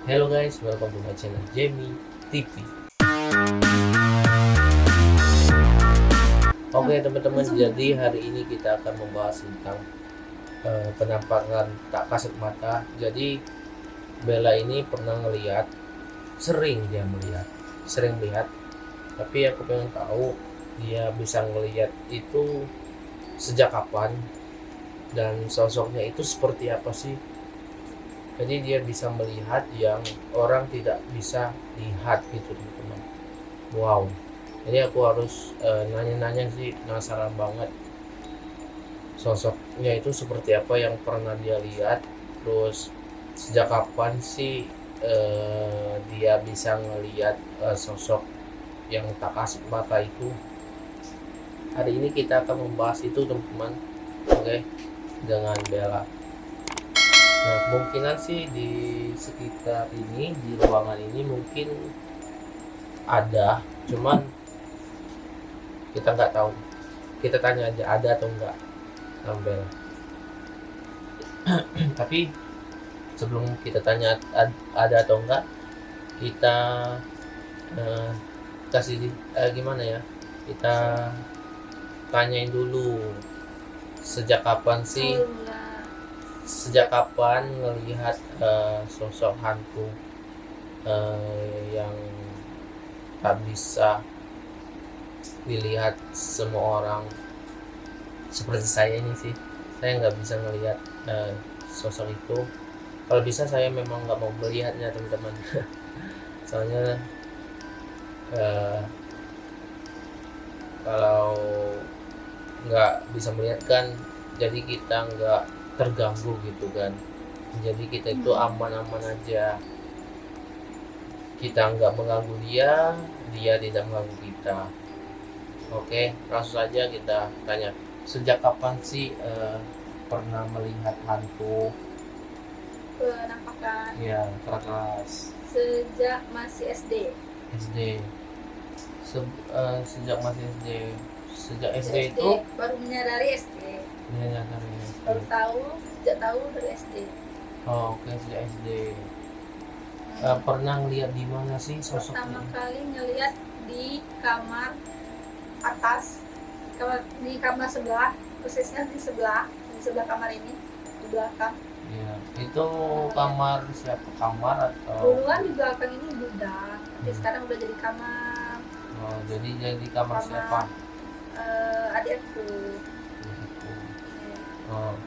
Hello guys, welcome to my channel Jamie TV. Oke teman-teman, jadi hari ini kita akan membahas tentang penampakan tak kasat mata. Jadi Bella ini pernah ngelihat, sering lihat, tapi aku pengen tahu dia bisa ngelihat itu sejak kapan dan sosoknya itu seperti apa sih. Jadi dia bisa melihat yang orang tidak bisa lihat gitu teman-teman. Wow. Jadi aku harus nanya-nanya sih, penasaran banget sosoknya itu seperti apa yang pernah dia lihat. Terus sejak kapan sih dia bisa ngelihat sosok yang tak kasat mata itu. Hari ini kita akan membahas itu teman-teman. Oke, dengan Bella. Nah, kemungkinan sih di sekitar ini, di ruangan ini mungkin ada, cuman kita nggak tahu. Kita tanya aja ada atau enggak, Ambel. Tapi sebelum kita tanya ada atau enggak, kita eh, kasih gimana ya? Kita tanyain dulu sejak kapan sih? Sejak kapan ngelihat sosok hantu yang tak bisa dilihat semua orang seperti saya ini sih. Saya nggak bisa ngelihat sosok itu. Kalau bisa saya memang nggak mau melihatnya teman-teman. Soalnya kalau nggak bisa melihat kan, jadi kita nggak terganggu gitu kan. Jadi kita itu aman-aman aja. Kita nggak mengganggu dia, dia tidak mengganggu kita. Oke, langsung saja kita tanya. Sejak kapan sih pernah melihat hantu? Penampakan Ya, keras. sejak masih SD. SD. Sejak masih SD. Sejak SD itu baru menyadari SD. ya dari SD. Baru tahu, sejak tahu dari SD. Oh, oke, sejak SD. Pernah ngeliat di mana sih sosoknya? Pertama kali ngelihat di kamar atas, di kamar sebelah, persisnya di sebelah kamar ini, di belakang. Ya, itu kamar siapa? Kamar atau? Duluan di belakang ini gudang, tapi sekarang udah jadi kamar. Oh, jadi kamar siapa? Adikku. Oh,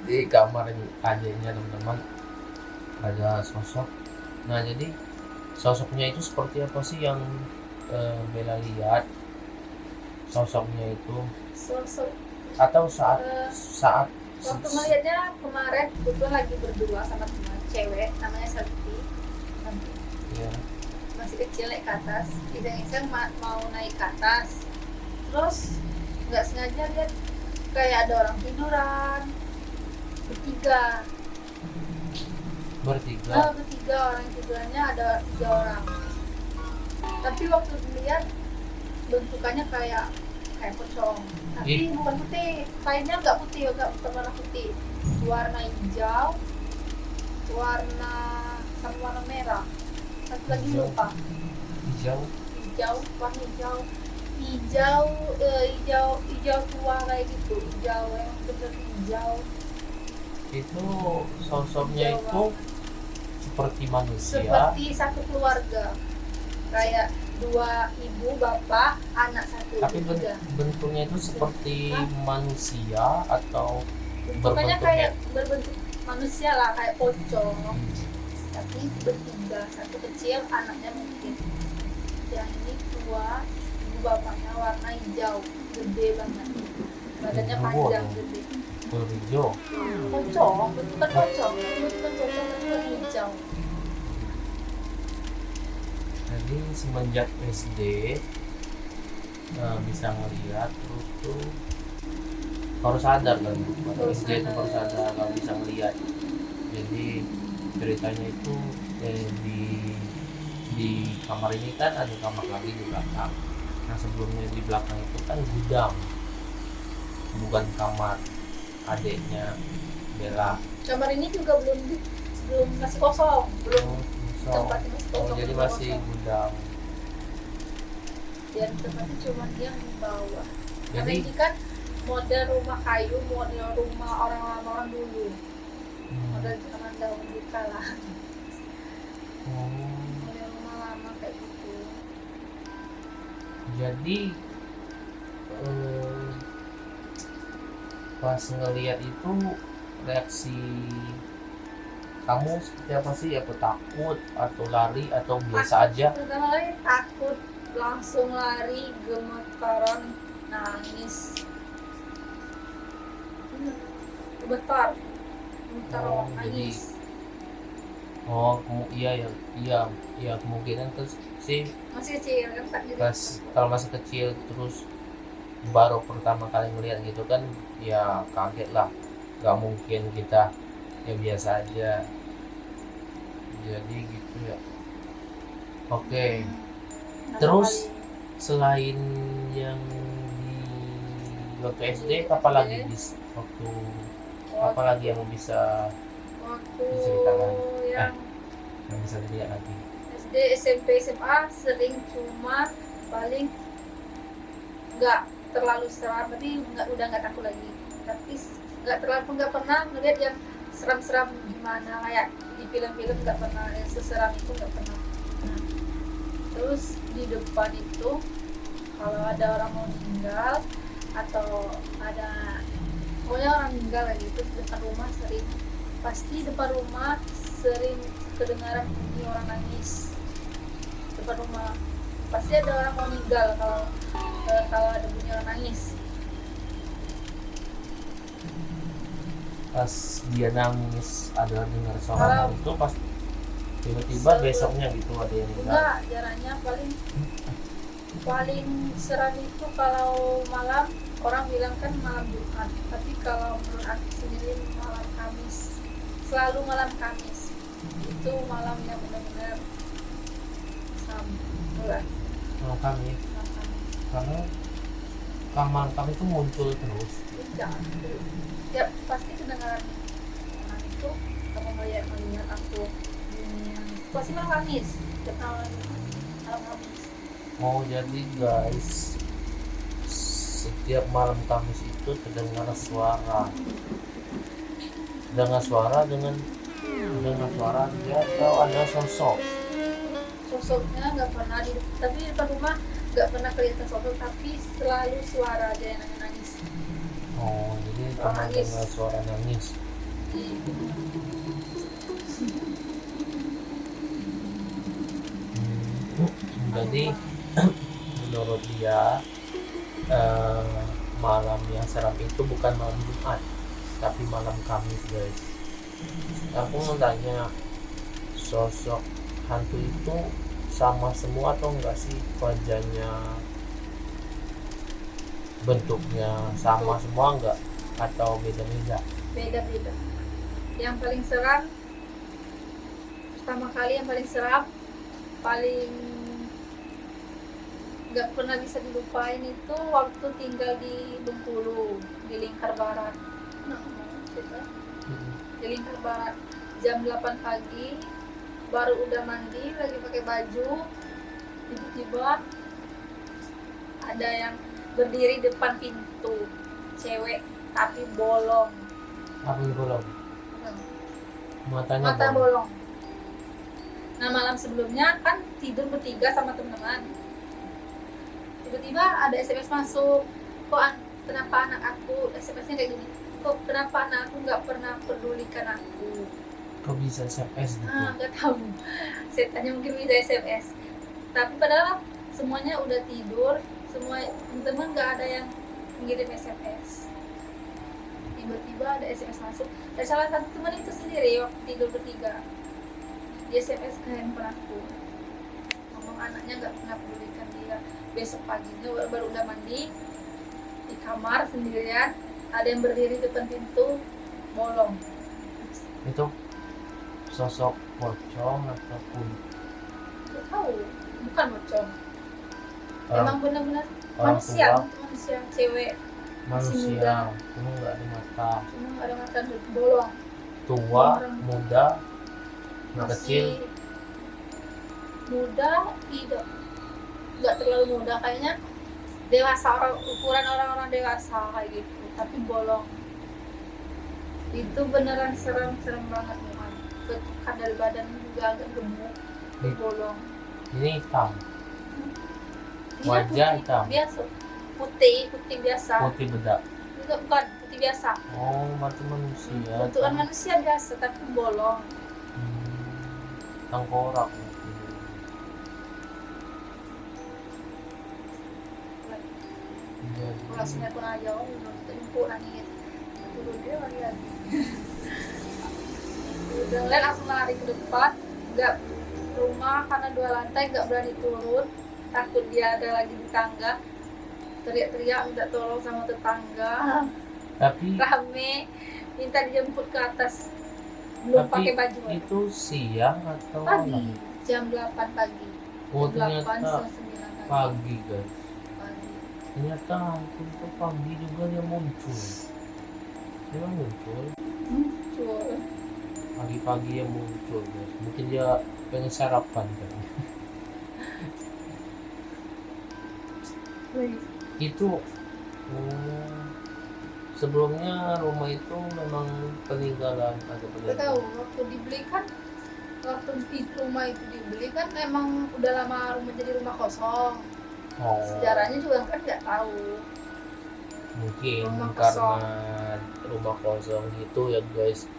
di kamar adiknya teman-teman ada sosok. Nah, jadi sosoknya itu seperti apa sih yang Bella lihat? Sosoknya itu Sosok atau saat waktu melihatnya kemarin kebetulan lagi berdua sama teman cewek namanya Selvi, ya. masih kecil naik ke atas, iseng-iseng mau naik ke atas, terus nggak sengaja lihat kayak ada orang tiduran bertiga. Bertiga orang tidurannya, ada 3 orang, tapi waktu dilihat bentukannya kayak pocong, tapi bukan putih, kainnya nggak putih, nggak berwarna putih, warna hijau, warna sama warna merah, satu lagi lupa. Hijau, Warna hijau tua kayak gitu, hijau yang bener hijau. itu sosoknya Hijau itu banget. seperti manusia. Seperti satu keluarga, kayak 2 ibu, bapak, anak satu. Tapi tiga. bentuknya itu seperti manusia atau Bentukannya berbentuk kayak berbentuk manusia lah, kayak pocong. Tapi bertiga, satu kecil, anaknya mungkin. Yang ini tua, ibu bapaknya warna hijau, gede banget. Badannya Hijau, panjang, waduh. gede. hijau. Pocong, bentukan pocong, bentukan hijau. Jadi semenjak SD bisa ngelihat, terus tuh baru sadar kan, Baru SD itu baru sadar kalau bisa ngelihat. Jadi ceritanya itu di kamar ini kan ada kamar lagi di belakang. Nah, sebelumnya di belakang itu kan gudang, bukan kamar adiknya Bella. Kamar ini juga belum masih kosong, belum tempatnya masih Oh, kosong, jadi rumah masih kosong. gudang. Dan tempatnya cuma yang di bawah. Karena Jadi ini kan model rumah kayu, model rumah orang lama orang dulu, model zaman dahulu kala, oh, model rumah lama kayak gitu. jadi eh, pas ngelihat itu reaksi kamu seperti apa sih? Apa takut atau lari atau biasa aja? Pertama kali takut, langsung lari, gemetaran, nangis. Gemetar, gemetar, Oh, nangis. Iya ya, iya, iya kemungkinan terus sih Masih kecil kan tak jadi. pas kalau masih kecil terus baru pertama kali ngeliat gitu kan ya kaget lah, nggak mungkin kita ya biasa aja, jadi gitu ya. Oke, Pertama terus kali. selain yang di waktu SD Di apa SD. lagi waktu apa lagi yang bisa Waktu diceritakan? yang yang bisa dilihat lagi? SD, SMP, SMA sering, cuma paling nggak terlalu seram, tapi udah nggak takut lagi. Tapi nggak pernah ngeliat yang seram-seram gimana kayak di film-film, nggak pernah yang seseram itu, nggak pernah. Nah, terus di depan itu kalau ada orang mau meninggal atau ada pokoknya orang meninggal lagi, itu di depan rumah sering kedengaran bunyi orang nangis. Depan rumah pasti ada orang mau meninggal kalau ada bunyi orang nangis. Pas dia nangis ada dengar suara Kalau- nangis itu pas tiba-tiba besoknya gitu ada yang meninggal. Enggak, jarangnya paling seram itu kalau malam, orang bilang kan malam Jumat, tapi kalau menurut aku sendiri malam Kamis, selalu malam Kamis itu malam yang benar-benar seram. Betul, Kalau kami malam Kamis. karena kamar kami itu muncul terus. Jangan ya, pasti kedengaran orang itu kamu melihat aku dunia pasti malam Kamis, setiap malam Kamis. Oh jadi guys, setiap malam Kamis itu terdengar suara dengan suara dia atau ada Sosoknya nggak pernah tapi di depan rumah nggak pernah kelihatan sosok, tapi selalu suara aja yang nangis. oh jadi cuma Nangis. dengar suara nangis. Jadi menurut dia malam yang seram itu bukan malam Jumat tapi malam Kamis guys. Aku mau tanya, sosok hantu itu sama semua atau enggak sih wajahnya, bentuknya sama semua enggak atau beda-beda? Beda-beda. Yang paling seram, pertama kali yang paling seram, paling nggak pernah bisa dilupain itu waktu tinggal di Bengkulu, di Lingkar Barat. Di Lingkar Barat jam 8 pagi, baru udah mandi lagi pakai baju, tiba-tiba ada yang berdiri depan pintu, cewek tapi bolong, Apa yang bolong? Matanya mata bolong. bolong. Nah, malam sebelumnya kan tidur bertiga sama teman-teman, tiba-tiba ada SMS masuk, kenapa anak aku, SMS-nya kayak gini, kok kenapa anak aku nggak pernah pedulikan aku. Kok bisa SMS gitu? Nggak tahu, setannya mungkin bisa SMS, tapi padahal semuanya udah tidur, semua teman-teman nggak ada yang mengirim SMS. Tiba-tiba ada SMS masuk dari salah satu teman itu sendiri waktu tidur bertiga, dia SMS ke handphone aku, ngomong anaknya nggak pernah pedulikan dia. Besok paginya baru udah mandi di kamar sendirian, ada yang berdiri depan pintu bolong. Itu sosok pocong ataupun Nggak tahu, bukan pocong, orang, emang benar-benar orang manusia, tua, manusia cewek, masih manusia muda. cuma nggak ada mata, cuma nggak ada mata, bolong, tua Orang. muda anak kecil. masih muda tidak, nggak terlalu muda, kayaknya dewasa, ukuran orang-orang dewasa kayak gitu, tapi bolong. Itu beneran serem banget memang. Bentukan dari badan juga agak gemuk, bolong. Ini hitam. Iya, Wajah putih hitam. biasa, putih biasa. Putih bedak. Juga bukan putih biasa. Oh, mata manusia. Bentukan manusia biasa tapi bolong. Tengkorak. Kelasnya pun aja, terjemput nangis. Turun dia lihat. Udah ngeliat langsung lari ke depan, nggak rumah karena 2 lantai, nggak berani turun, takut dia ada lagi di tangga. Teriak-teriak minta tolong sama tetangga. Tapi Rame, minta dijemput ke atas. Belum pakai baju. itu siang atau Pagi, malam? jam 8 pagi. Oh, Jam 8 ternyata setengah 9 pagi. pagi guys. Pagi. Ternyata itu pagi juga dia muncul. Dia muncul. Muncul. Pagi-pagi yang muncul guys. Mungkin dia pengen sarapan kan. Itu sebelumnya rumah itu memang peninggalan atau Kita tahu waktu dibeli kan, waktu rumah itu dibeli kan emang udah lama rumah jadi rumah kosong. Oh, Sejarahnya juga kan nggak tahu. mungkin Rumah karena kosong. rumah kosong gitu ya guys.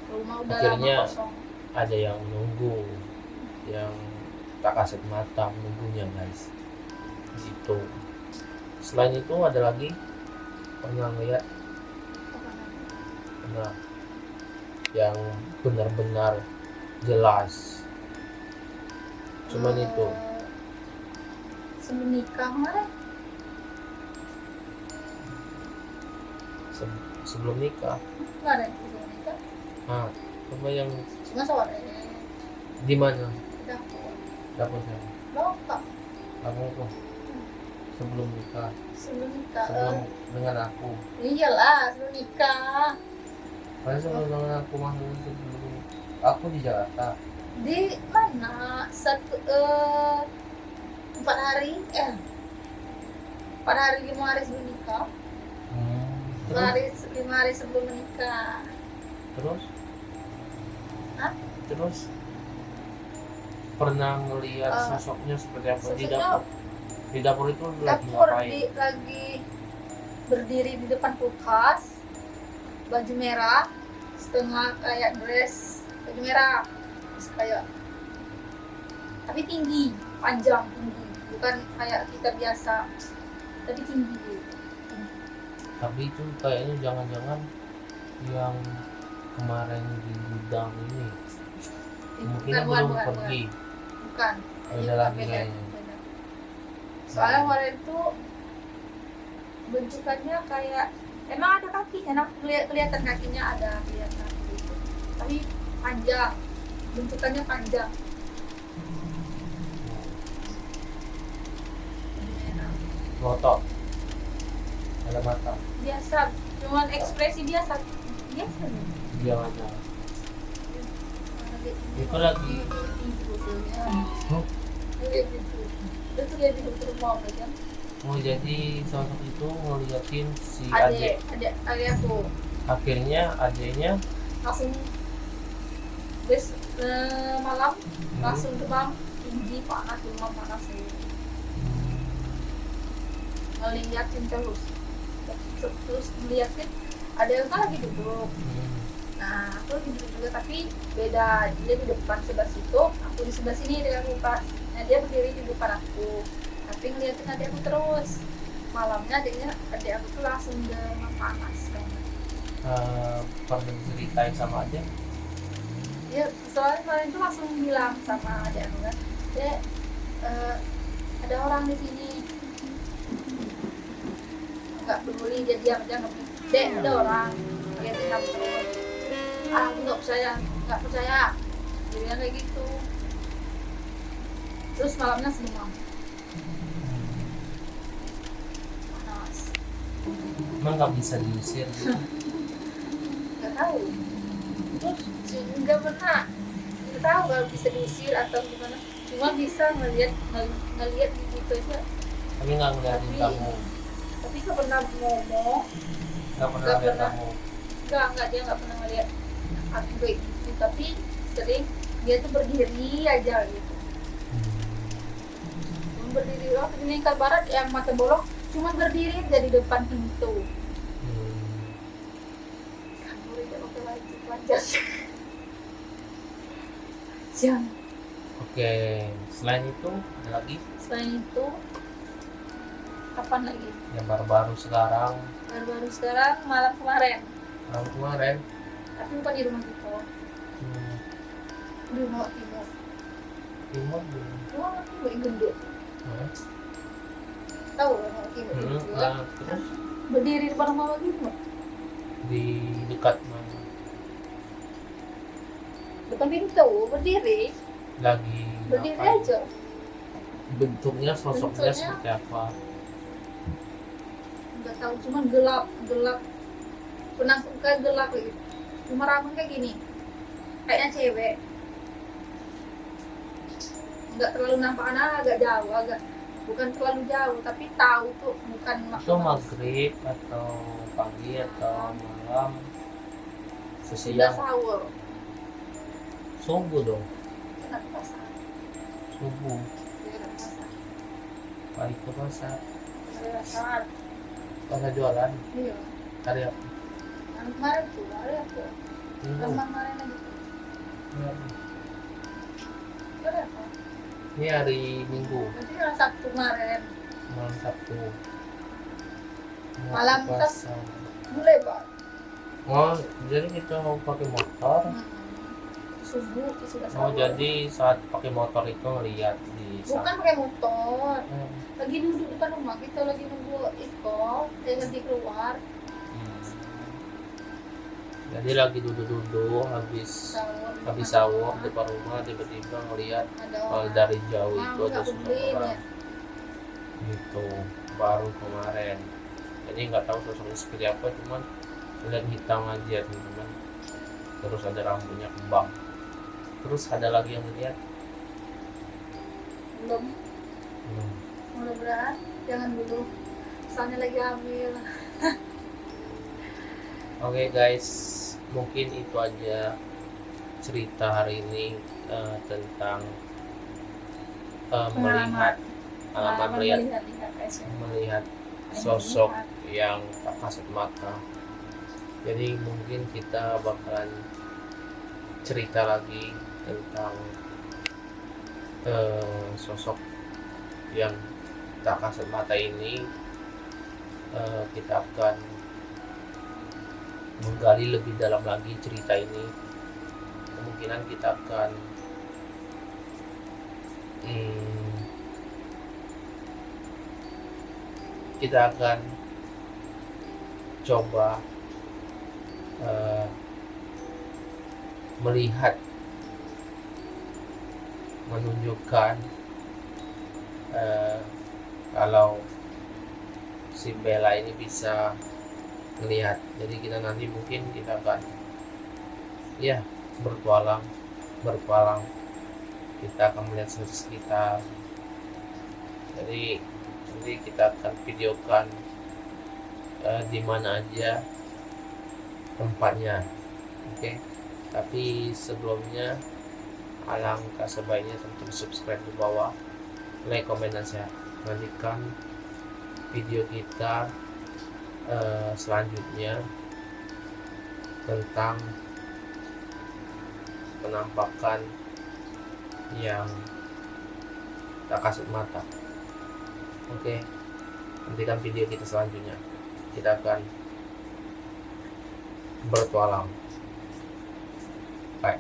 Rumah udah Akhirnya lama kosong. Ada yang nunggu, yang tak kasat mata nunggunya guys. Gitu. Selain itu ada lagi pernah lihat pernah yang benar-benar jelas. Cuman itu Sebelum nikah kemarin, sebelum nikah. kemarin sebelum nikah, Nah, coba yang cuma sore di mana? dapur, Dapur saya. lengkap. Kamu tuh sebelum nikah, Sebelum nikah, sebelum dengan aku. iyalah sebelum nikah. Padahal sebelum dengan aku maksudnya sebelum aku di Jakarta. Di mana? 4 hari, 4 hari 5 hari sebelum nikah. Terus 5 hari sebelum menikah. terus Hah? terus pernah ngelihat sosoknya seperti apa di dapur? Di dapur itu lagi Dapur ngapain? lagi berdiri di depan kulkas, baju merah, setengah kayak dress, baju merah, terus kayak tapi tinggi, panjang tinggi, bukan kayak kita biasa, tapi tinggi gitu. Tapi itu kayaknya jangan-jangan yang kemarin di gudang ini mungkin belum pergi. Bukan. Beda lagi kayaknya. Beda. Soalnya kemarin itu bentukannya kayak emang ada kakinya, nah kelihatan kakinya ada, kelihatan gitu. Tapi panjang, bentukannya panjang. Ngotot. Ada mata. Biasa, cuman ekspresi biasa. Biasa nih. Diam aja. Itu lagi. Itu dia di rumah kan. Oh, jadi sosok itu ngeliatin si Adek adek. aku Akhirnya adeknya langsung malam langsung demam tinggi, panas, demam panas ngeliatin terus ngeliatin ada yang kan lagi duduk. Nah aku lagi duduk juga tapi beda, dia di depan sebelah situ, aku di sebelah sini dengan kulkas. Nah dia berdiri di depan aku tapi ngeliatin adik aku terus. Malamnya adik aku tuh langsung demam panas banget. pernah ceritain sama adek. Dia soalnya kemarin itu langsung bilang sama adik aku kan, Dek, ada orang di sini. Nggak peduli, dia diam aja, nggak peduli. Dek, ada orang liatin kamu terus. Aku nggak percaya dia bilang kayak gitu. Terus malamnya demam panas. Emang nggak bisa diusir gitu? Nggak tahu, terus nggak pernah, nggak tahu kalau bisa diusir atau gimana. cuma bisa ngelihat gitu aja. Tapi nggak ngeliatin Tapi- kamu, Tapi nggak pernah ngomong, nggak pernah nggak lihat pernah. kamu. nggak dia nggak pernah ngeliat aku kayak gitu, tapi sering dia tuh berdiri aja gitu. Cuma berdiri waktu di lingkar barat yang mata bolong, cuma berdiri aja di depan pintu. Kamu udah pakai wajib panjang. Jam. Oke, selain itu ada lagi Selain itu, kapan lagi? yang baru-baru sekarang, Baru-baru sekarang malam kemarin, tahun kemarin. tapi bukan di rumah kita, Hmm, di rumah timur. timur belum. Rumah timur yang gendut. Hah? Tahu rumah timur Hmm, itu? nah, terus Berdiri depan rumah timur. di dekat mana? Depan pintu, berdiri Lagi apa? aja. Bentuknya, sosoknya Bentuknya? seperti apa? Nggak tahu, cuman gelap pernah kayak gelap gitu, cuma rambut kayak gini, kayaknya cewek, nggak terlalu nampak agak jauh, bukan terlalu jauh, tapi tahu tuh bukan Itu maghrib atau pagi atau malam? sudah Sesiang, sahur, subuh dong, kena ke pasar, subuh. dia kena ke pasar, Balik ke pasar, kena ke pasar, pasar jualan, iya, hari apa? yang kemarin tuh, hari aku, Minggu. kemarin aja, Ya, hari apa? ini hari Minggu, Berarti yang Sabtu kemarin, malam Sabtu. Mau Malam ke pasar. mulai pak, Oh, jadi kita mau pakai motor. subuh sudah Oh, sahur. jadi saat pakai motor itu ngeliat di Bukan sana. pakai motor, Hmm. lagi duduk depan rumah kita, lagi nunggu Iko dia nanti keluar Jadi lagi duduk-duduk habis sahur depan rumah, tiba-tiba ngeliat ada kalau orang dari jauh itu mau ada nggak beli seseorang gitu baru kemarin. Jadi nggak tahu sosoknya seperti apa, cuman lihat hitam aja teman-teman. Terus ada rambutnya kembang. Terus ada lagi yang lihat. belum, mudah-mudahan jangan dulu, soalnya lagi hamil. Oke guys, mungkin itu aja cerita hari ini tentang melihat melihat sosok yang tak kasat mata. Jadi mungkin kita bakalan cerita lagi tentang sosok yang tak kasat mata ini. Kita akan menggali lebih dalam lagi cerita ini. Kemungkinan kita akan coba melihat, menunjukkan kalau si Bella ini bisa melihat. Jadi kita nanti mungkin kita akan ya bertualang, kita akan melihat sekitar. Jadi nanti kita akan videokan di mana aja tempatnya. Oke. Tapi sebelumnya alangkah sebaiknya teman-teman subscribe di bawah, like, komen, dan share. Nantikan video kita selanjutnya tentang penampakan yang tak kasat mata. Oke, nantikan video kita selanjutnya. Kita akan bertualang. Bye.